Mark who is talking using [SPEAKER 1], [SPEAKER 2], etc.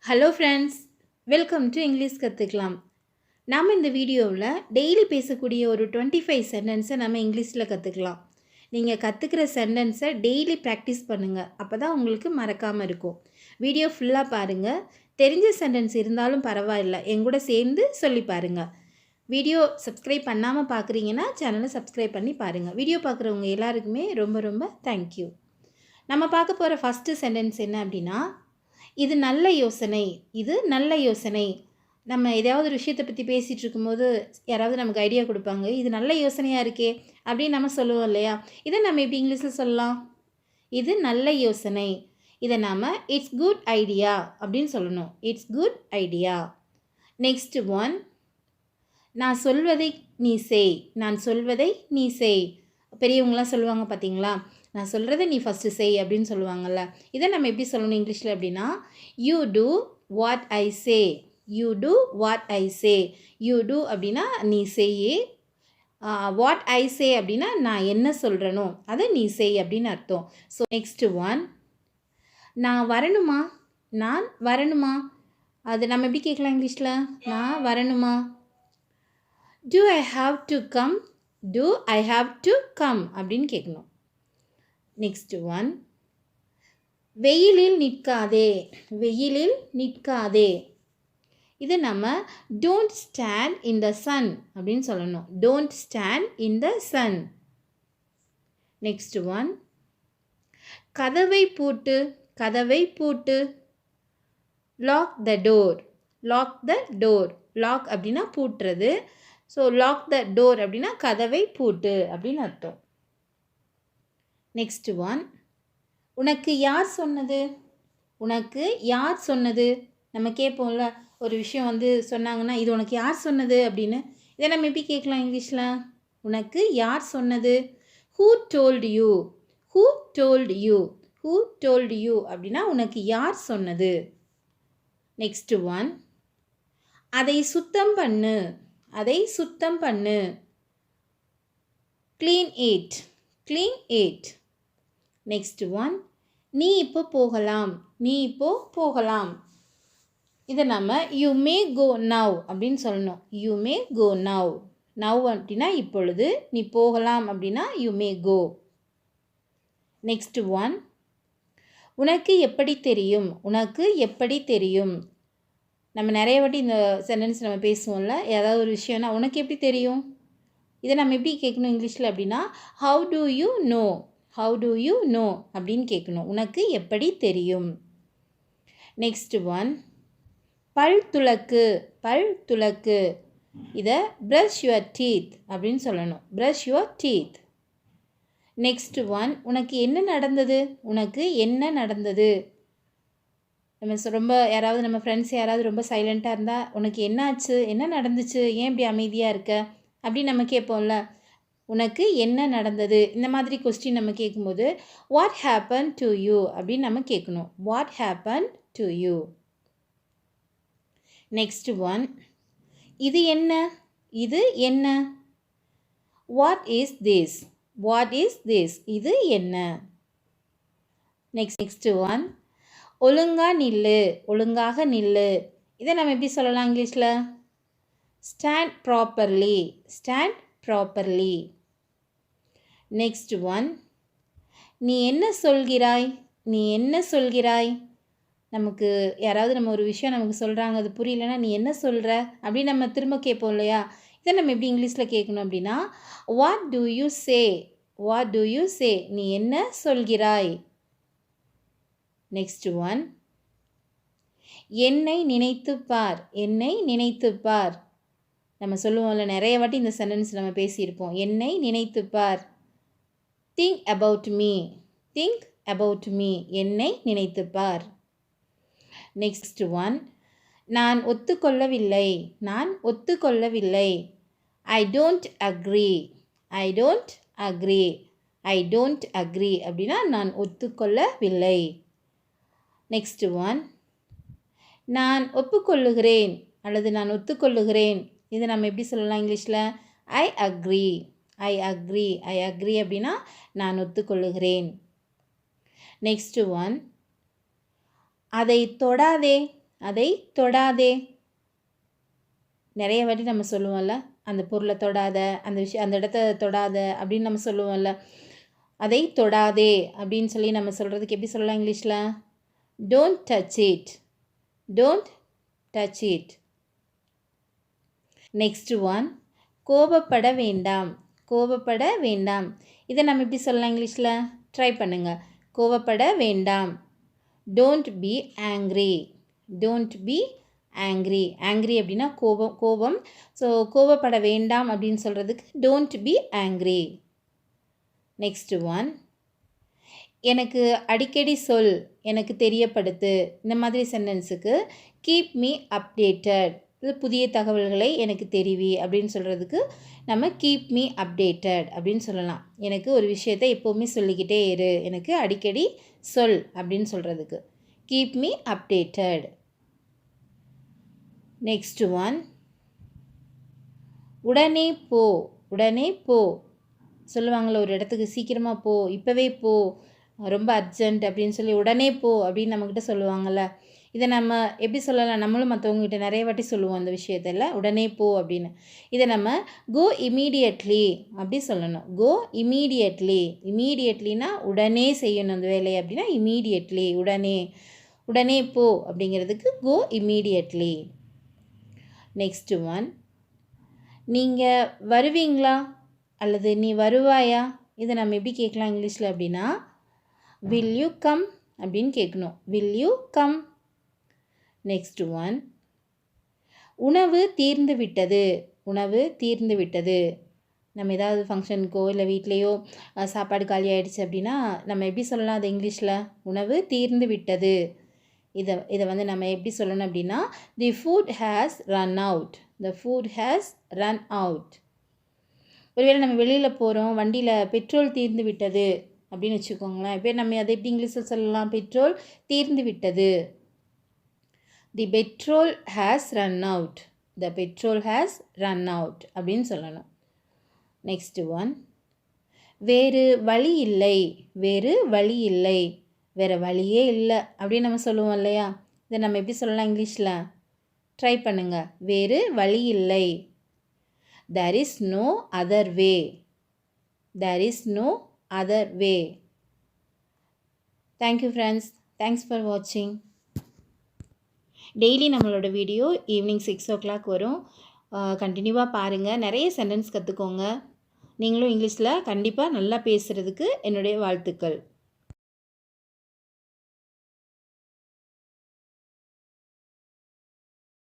[SPEAKER 1] Hello friends, welcome to English கற்றுக்கலாம். நாம் இந்த வீடியோவில் டெய்லி பேசக்கூடிய ஒரு 25 சென்டென்ஸை நம்ம இங்கிலீஷில் கற்றுக்கலாம். நீங்கள் கற்றுக்கிற சென்டென்ஸை டெய்லி ப்ராக்டிஸ் பண்ணுங்கள். அப்போ தான் உங்களுக்கு மறக்காமல் இருக்கும். வீடியோ ஃபுல்லாக பாருங்கள். தெரிஞ்ச சென்டென்ஸ் இருந்தாலும் பரவாயில்லை, எங்கூட சேர்ந்து சொல்லி பாருங்கள். வீடியோ சப்ஸ்கிரைப் பண்ணாமல் பார்க்குறீங்கன்னா சேனலை சப்ஸ்கிரைப் பண்ணி பாருங்கள். வீடியோ பார்க்குறவங்க எல்லாருக்குமே ரொம்ப ரொம்ப தேங்க்யூ. நம்ம பார்க்க போகிற ஃபஸ்ட்டு சென்டென்ஸ் என்ன அப்படின்னா, இது நல்ல யோசனை, இது நல்ல யோசனை. நம்ம ஏதாவது ஒரு விஷயத்தை பற்றி பேசிகிட்டு இருக்கும்போது யாராவது நமக்கு ஐடியா கொடுப்பாங்க, இது நல்ல யோசனையாக இருக்கே அப்படின்னு நம்ம சொல்லுவோம் இல்லையா? இதை நம்ம எப்படி இங்கிலீஷில் சொல்லலாம்? இது நல்ல யோசனை. இதை நாம் இட்ஸ் குட் ஐடியா அப்படின்னு சொல்லணும். It's good idea. Next one, நான் சொல்வதை நீ செய், நான் சொல்வதை நீ செய். பெரியவங்களாம் சொல்லுவாங்க பார்த்தீங்களா, நான் சொல்கிறத நீ ஃபஸ்ட்டு செய் அப்படின்னு சொல்லுவாங்கள்ல. இதை நம்ம எப்படி சொல்லணும் இங்கிலீஷில் அப்படின்னா, you do what I say. You do what I say. You do அப்படின்னா நீ செய். வாட் ஐ சே அப்படின்னா நான் என்ன சொல்கிறனோ அதை நீ செய் அப்படின்னு அர்த்தம். ஸோ நெக்ஸ்ட் ஒன், நான் வரணுமா, நான் வரணுமா. அது நம்ம எப்படி கேட்கலாம் இங்கிலீஷில்? நான் வரணுமா. do I have to come, do I have to come அப்படின்னு கேட்கணும். நெக்ஸ்ட் ஒன், வெயிலில் நிற்காதே, வெயிலில் நிற்காதே. இது நம்ம don't stand in the sun அப்படின்னு சொல்லணும். don't stand in the sun. Next one, கதவை பூட்டு, கதவை பூட்டு. lock the door, lock the door. lock அப்படின்னா பூட்டுறது. ஸோ lock the door அப்படின்னா கதவை பூட்டு அப்படின்னு அர்த்தம். நெக்ஸ்ட் ஒன், உனக்கு யார் சொன்னது, உனக்கு யார் சொன்னது. நம்ம கேட்போம்ல, ஒரு விஷயம் வந்து சொன்னாங்கன்னா இது உனக்கு யார் சொன்னது அப்படின்னு. இதை நம்ம எப்படி கேட்கலாம் இங்கிலீஷில்? உனக்கு யார் சொன்னது. who told you, who told you, who told you அப்படின்னா உனக்கு யார் சொன்னது. நெக்ஸ்ட் ஒன், அதை சுத்தம் பண்ணு, அதை சுத்தம் பண்ணு. clean it, clean it. Next one, நீ இப்போ போகலாம், நீ இப்போ போகலாம். இதை நம்ம யூ மே கோ நவ் அப்படின்னு சொல்லணும். You may go now. Now அப்படின்னா இப்பொழுது, நீ போகலாம் அப்படின்னா you may go. Next one, உனக்கு எப்படி தெரியும், உனக்கு எப்படி தெரியும். நம்ம நிறைய வாட்டி இந்த சென்டென்ஸ் நம்ம பேசுவோம்ல, ஏதாவது ஒரு விஷயம்னா உனக்கு எப்படி தெரியும். இதை நம்ம எப்படி கேட்கணும் இங்கிலீஷில் அப்படின்னா, how to you know, how to you know அப்படின்னு கேட்கணும். உனக்கு எப்படி தெரியும். நெக்ஸ்ட் ஒன், பல் துலக்கு, பல் துலக்கு. இதை ப்ரஷ் யுவர் டீத் அப்படின்னு சொல்லணும். Brush your teeth. Next one, உனக்கு என்ன நடந்தது, உனக்கு என்ன நடந்தது. நம்ம ரொம்ப யாராவது நம்ம ஃப்ரெண்ட்ஸ் யாராவது ரொம்ப சைலண்ட்டாக இருந்தால் உனக்கு என்ன ஆச்சு, என்ன நடந்துச்சு, ஏன் இப்படி அமைதியாக இருக்க அப்படின்னு நம்ம கேட்போம்ல. உனக்கு என்ன நடந்தது. இந்த மாதிரி கொஸ்டின் நம்ம கேட்கும்போது வாட் ஹேப்பன் டு யூ அப்படின்னு நம்ம கேட்கணும். What happen to you. Next one, இது என்ன, இது என்ன. What is this, what is this. இது என்ன. நெக்ஸ்ட் ஒன், ஒழுங்கா நில்லு, ஒழுங்காக நில்லு. இதை நம்ம எப்படி சொல்லலாம் இங்கிலீஷில்? Stand properly, stand properly. Next one, நீ என்ன சொல்கிறாய், நீ என்ன சொல்கிறாய். நமக்கு யாராவது நம்ம ஒரு விஷயம் நமக்கு சொல்கிறாங்க, அது புரியலன்னா நீ என்ன சொல்கிற அப்படின்னு நம்ம திரும்ப கேட்போம் இல்லையா? இதை நம்ம எப்படி இங்கிலீஷில் கேட்கணும் அப்படின்னா, what to you say, what to you say. நீ என்ன சொல்கிறாய். நெக்ஸ்ட் ஒன், என்னை நினைத்து பார், என்னை நினைத்து பார். நம்ம சொல்லுவோம்ல, நிறைய வாட்டி இந்த சென்டென்ஸ் நம்ம பேசியிருப்போம். என்னை நினைத்து பார். Think about me, think about me. என்னை நினைத்து பார். நெக்ஸ்ட் ஒன், நான் ஒத்துக்கொள்ளவில்லை, நான் ஒத்துக்கொள்ளவில்லை. I don't agree, I don't agree, I don't agree அப்படின்னா நான் ஒத்துக்கொள்ளவில்லை. நெக்ஸ்ட் ஒன், நான் ஒப்புக்கொள்ளுகிறேன் அல்லது நான் ஒத்துக்கொள்ளுகிறேன். இதை நம்ம எப்படி சொல்லலாம் இங்கிலீஷில்? I agree, I agree, I agree அப்படின்னா நான் ஒத்துக்கொள்ளுகிறேன். நெக்ஸ்ட் ஒன், அதை தொடாதே, அதை தொடாதே. நிறைய வாட்டி நம்ம சொல்லுவோம்ல, அந்த பொருளை தொடாத, அந்த இடத்த தொடாத அப்படின்னு நம்ம சொல்லுவோம்ல. அதை தொடாதே அப்படின்னு சொல்லி நம்ம சொல்கிறதுக்கு எப்படி சொல்லலாம் இங்கிலீஷில்? Don't touch it. Don't touch it. Next one, கோபப்பட வேண்டாம். கோபப்பட வேண்டாம். இதை நம்ம எப்படி சொல்லலாம் இங்கிலீஷில்? ட்ரை பண்ணுங்கள். கோபப்பட வேண்டாம். Don't be angry. Don't be angry. Angry அப்படின்னா கோபம். ஸோ கோபப்பட வேண்டாம் அப்படின்னு சொல்கிறதுக்கு don't be angry. Next one, எனக்கு அடிக்கடி சொல், எனக்கு தெரியப்படுத்து. இந்த மாதிரி சென்டென்ஸுக்கு கீப் மீ அப்டேட்டட். இது புதிய தகவல்களை எனக்கு தெரிவி அப்படின்னு சொல்கிறதுக்கு நம்ம கீப் மீ அப்டேட்டட் அப்படின்னு சொல்லலாம். எனக்கு ஒரு விஷயத்தை எப்போவுமே சொல்லிக்கிட்டே இரு, எனக்கு அடிக்கடி சொல் அப்படின்னு சொல்கிறதுக்கு keep me updated. Next one, உடனே போ. உடனே போ சொல்லுவாங்களே, ஒரு இடத்துக்கு சீக்கிரமாக போ, இப்போவே போ, ரொம்ப அர்ஜென்ட் அப்படின்னு சொல்லி உடனே போ அப்படின்னு நம்மக்கிட்ட சொல்லுவாங்கள்ல. இதை நம்ம எப்படி சொல்லலாம்? நம்மளும் மற்றவங்ககிட்ட நிறைய வாட்டி சொல்லுவோம் அந்த விஷயத்தில், உடனே போ அப்படின்னு. இதை நம்ம கோ இமீடியட்லி அப்படி சொல்லணும். கோ இமீடியட்லி. இமீடியட்லினா உடனே செய்யணும் அந்த வேலையை அப்படின்னா இமீடியட்லி, உடனே. உடனே போ அப்படிங்கிறதுக்கு கோ இமீடியட்லி. நெக்ஸ்ட் ஒன், நீங்கள் வருவீங்களா அல்லது நீ வருவாயா? இதை நம்ம எப்படி கேட்கலாம் இங்கிலீஷில் அப்படின்னா வில் யூ கம் அப்படின்னு கேட்கணும். Will you come. Next one, உணவு தீர்ந்து விட்டது. உணவு தீர்ந்து விட்டது. நம்ம ஏதாவது ஃபங்க்ஷனுக்கோ இல்லை வீட்லேயோ சாப்பாடு காலி ஆகிடுச்சு அப்படின்னா நம்ம எப்படி சொல்லலாம் அது இங்கிலீஷில்? உணவு தீர்ந்து விட்டது. இதை வந்து நம்ம எப்படி சொல்லணும் அப்படின்னா தி food has run out. The food has run out. ஒருவேளை நம்ம வெளியில் போகிறோம், வண்டியில் பெட்ரோல் தீர்ந்து விட்டது அப்படின்னு வச்சுக்கோங்களேன். இப்போ நம்ம அதை எப்படி இங்கிலீஷில் சொல்லலாம்? பெட்ரோல் தீர்ந்து விட்டது. The petrol has run out. The petrol has run out அப்படின்னு சொல்லணும். நெக்ஸ்ட் ஒன், வேறு வழி இல்லை. வேறு வழி இல்லை. வேறு வழியே இல்லை அப்படின்னு நம்ம சொல்லுவோம் இல்லையா? இதை நம்ம எப்படி சொல்லலாம் இங்கிலீஷில்? ட்ரை பண்ணுங்கள். வேறு வழி இல்லை. There is no other way. There is no other way. Thank you friends. Thanks for watching. Daily நம்மளோட வீடியோ ஈவினிங் 6 o'clock வரும். கண்டினியூவாக பாருங்கள். நிறைய சென்டென்ஸ் கற்றுக்கோங்க. நீங்களும் இங்கிலீஷில் கண்டிப்பாக நல்லா பேசுகிறதுக்கு என்னுடைய வாழ்த்துக்கள்.